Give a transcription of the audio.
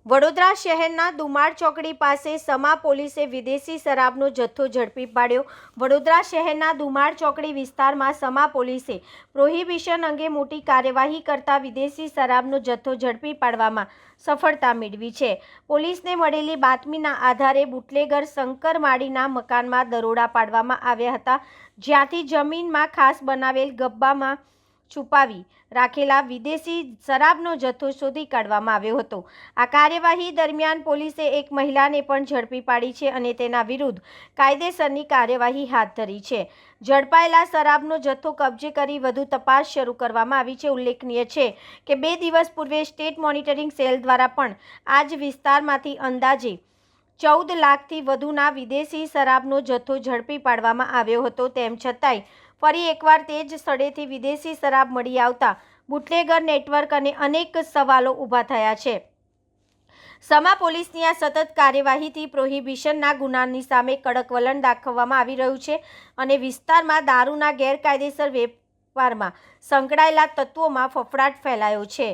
વડોદરા શહેરના દુમાળ ચોકડી પાસે સમા પોલીસે વિદેશી શરાબનો જથ્થો ઝડપી પાડ્યો। વડોદરા શહેરના દુમાળ ચોકડી વિસ્તારમાં સમા પોલીસે પ્રોહિબિશન અંગે મોટી કાર્યવાહી કરતા વિદેશી શરાબનો જથ્થો ઝડપી પાડવામાં સફળતા મેળવી છે। પોલીસને મળેલી બાતમીના આધારે બુટલેગર શંકર માળીના મકાનમાં દરોડા પાડવામાં આવ્યા હતા, જ્યાંથી જમીનમાં ખાસ બનાવેલ ગબ્બામાં છુપાવી રાખેલા વિદેશી શરાબનો જથ્થો શોધી કાઢવામાં આવ્યો હતો। આ કાર્યવાહી દરમિયાન પોલીસે એક મહિલાને પણ ઝડપી પાડી છે અને તેના વિરુદ્ધ કાયદેસરની કાર્યવાહી હાથ ધરી છે। ઝડપાયેલા શરાબનો જથ્થો કબજે કરી વધુ તપાસ શરૂ કરવામાં આવી છે। ઉલ્લેખનીય છે કે 2 દિવસ પૂર્વે સ્ટેટ મોનિટરિંગ સેલ દ્વારા પણ આ જ વિસ્તારમાંથી અંદાજે 14 લાખથી વધુના વિદેશી શરાબનો જથ્થો ઝડપી પાડવામાં આવ્યો હતો। તેમ છતાંય ફરી એકવાર તે જ સ્થળેથી વિદેશી શરાબ મળી આવતા બુટલેગર નેટવર્ક અને અનેક સવાલો ઊભા થયા છે। સમા પોલીસની આ સતત કાર્યવાહીથી પ્રોહિબિશનના ગુનાની સામે કડક વલણ દાખવવામાં આવી રહ્યું છે અને વિસ્તારમાં દારૂના ગેરકાયદેસર વેપારમાં સંકળાયેલા તત્વોમાં ફફડાટ ફેલાયો છે।